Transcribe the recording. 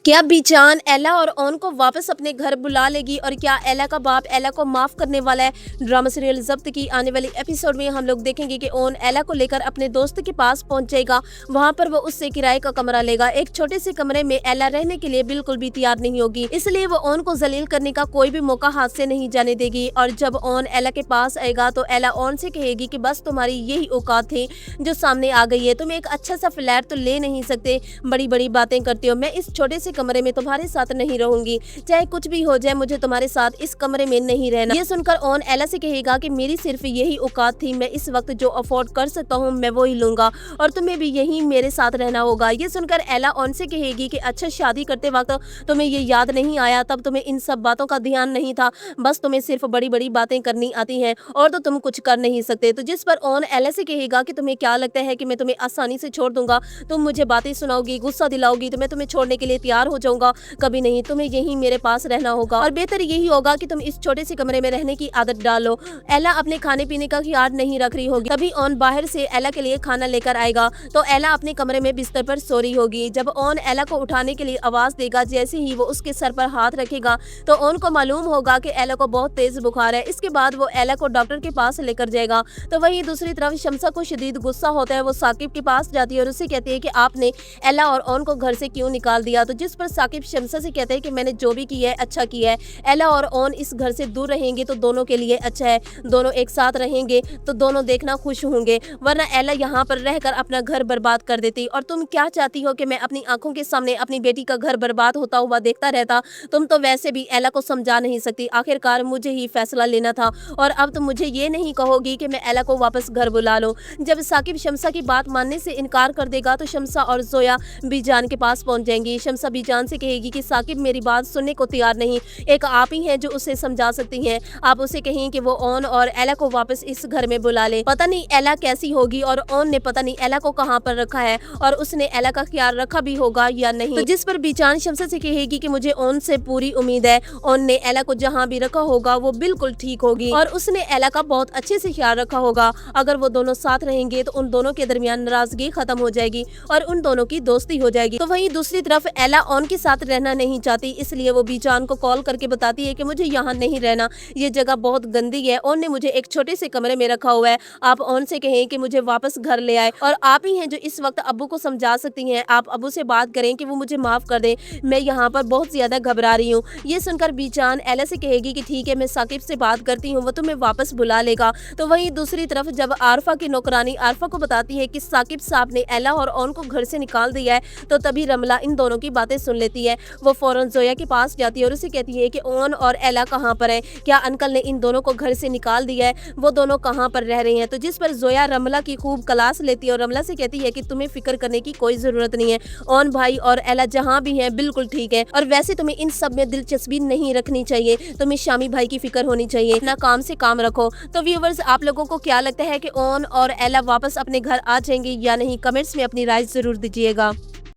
क्या बीजान एला और ओन को वापस अपने घर बुला लेगी और क्या एला का बाप एला को माफ करने वाला है। ड्रामा सीरियल जब्त की आने वाली एपिसोड में हम लोग देखेंगे कि ओन एला को लेकर अपने दोस्त के पास पहुंच जाएगा। वहां पर वो उससे किराए का कमरा लेगा। एक छोटे से कमरे में एला रहने के लिए बिल्कुल भी तैयार नहीं होगी, इसलिए वो ओन को जलील करने का कोई भी मौका हाथ से नहीं जाने देगी। और जब ओन एला के पास आएगा तो एला ओन से कहेगी कि बस तुम्हारी यही औकात थी जो सामने आ गई है, तुम एक अच्छा सा फ्लैट तो ले नहीं सकते, बड़ी बड़ी बातें करते हो। मैं इस छोटे से कमरे में तुम्हारे साथ नहीं रहूंगी, चाहे कुछ भी हो जाए, मुझे तुम्हारे साथ इस कमरे में नहीं रहना। ये सुनकर ओन एला से कहेगा कि मेरी सिर्फ यही औकात थी, मैं इस वक्त जो अफोर्ड कर सकता हूँ मैं वो ही लूंगा और तुम्हें भी यही मेरे साथ रहना होगा। ये सुनकर एला ओन से कहेगी कि अच्छा, शादी करते वक्त तुम्हें ये याद नहीं आया, तब तुम्हें इन सब बातों का ध्यान नहीं था, बस तुम्हें सिर्फ बड़ी बड़ी बातें करनी आती हैं और तो तुम कुछ कर नहीं सकते। तो जिस पर ओन एला से कहेगा कि तुम्हें क्या लगता है कि मैं तुम्हें आसानी से छोड़ दूंगा, तुम मुझे बातें सुनाओगी, गुस्सा दिलाओगी तो मैं तुम्हें छोड़ने के लिए तैयार हो जाऊंगा? कभी नहीं, तुम्हें यही मेरे पास रहना होगा और बेहतर यही होगा कि तुम इस छोटे से कमरे में रहने की आदत डालो। एला अपने खाने पीने का ख्याल नहीं रख रही होगी, तभी ओन बाहर से एला के लिए खाना लेकर आएगा तो एला अपने कमरे में बिस्तर पर सो रही होगी। जब ओन एला को उठाने के लिए आवाज देगा, जैसे ही वो उसके सर पर हाथ रखेगा तो ओन को मालूम होगा कि एला को बहुत तेज बुखार है। इसके बाद वो एला को डॉक्टर के पास लेकर जाएगा। तो वहीं दूसरी तरफ शम्सा को शदीद गुस्सा होता है। वो साकिब के पास जाती है और उससे कहती है कि आपने एला और ओन को घर से क्यों निकाल दिया। तो जिस पर साकिब शम्सा से कहते हैं कि मैंने जो भी किया है अच्छा किया है, एला और ओन इस घर से दूर रहेंगे तो दोनों के लिए अच्छा है, दोनों एक साथ रहेंगे तो दोनों देखना खुश होंगे, वरना एला यहाँ पर रहकर अपना घर बर्बाद कर देती। और तुम क्या चाहती हो कि मैं अपनी आंखों के सामने अपनी बेटी का घर बर्बाद होता हुआ देखता रहता? तुम तो वैसे भी एला को समझा नहीं सकती, आखिरकार मुझे ही फैसला लेना था और अब तुम मुझे ये नहीं कहोगी कि मैं एला को वापस घर बुला लो। जब साकिब शम्सा की बात मानने से इनकार कर देगा तो शम्सा और जोया बीजान के पास पहुंच जाएंगी। शम्सा बीजान से कहेगी कि साकिब मेरी बात सुनने को तैयार नहीं, एक आप ही हैं जो उसे समझा सकती हैं, आप उसे कहें कि वो ओन और एला को वापस इस घर में बुला ले। पता नहीं एला कैसी होगी और ओन ने पता नहीं एला को कहां पर रखा है और उसने एला का ख्याल रखा भी होगा या नहीं। तो जिस पर बीजान शम्सा से कहेगी कि मुझे ओन से पूरी उम्मीद है, ओन ने एला को जहां भी रखा होगा वो बिल्कुल ठीक होगी और उसने एला का बहुत अच्छे से ख्याल रखा होगा। अगर वो दोनों साथ रहेंगे तो उन दोनों के दरमियान नाराजगी खत्म हो जाएगी और उन दोनों की दोस्ती हो जाएगी। तो वहीं दूसरी तरफ एला ओन के साथ रहना नहीं चाहती, इसलिए वो बीजान को कॉल करके बताती है कि मुझे यहाँ नहीं रहना, ये जगह बहुत गंदी है, ओन ने मुझे एक छोटे से कमरे में रखा हुआ है, आप ओन से कहें कि मुझे वापस घर ले आए और आप ही हैं जो इस वक्त अब्बू को समझा सकती हैं, आप अब्बू से बात करें कि वो मुझे माफ कर दें, मैं यहाँ पर बहुत ज्यादा घबरा रही हूँ। ये सुनकर बीजान एला से कहेगी कि ठीक है, मैं साकिब से बात करती हूँ, वो तुम्हें वापस बुला लेगा। तो वहीं दूसरी तरफ जब आरफा की नौकरानी आरफा को बताती है कि साकिब साहब ने एला और ओन को घर से निकाल दिया है, तो तभी रमला इन दोनों की बातें सुन लेती है। वो फौरन जोया के पास जाती है और उसे कहती है कि ओन और एला कहाँ पर है, क्या अंकल ने इन दोनों को घर से निकाल दिया है, वो दोनों कहाँ पर रह रहे हैं। तो जिस पर जोया रमला की खूब क्लास लेती है और रमला से कहती है कि तुम्हें फिक्र करने की कोई जरूरत नहीं है, ओन भाई और एला जहाँ भी हैं बिल्कुल ठीक है और वैसे तुम्हें इन सब में दिलचस्पी नहीं रखनी चाहिए, तुम्हें शामी भाई की फिक्र होनी चाहिए, अपना काम से काम रखो। तो व्यूवर्स, आप लोगों को क्या लगता है कि ओन और एला वापस अपने घर आ जाएंगे या नहीं? कमेंट्स में अपनी राय जरूर दीजिएगा।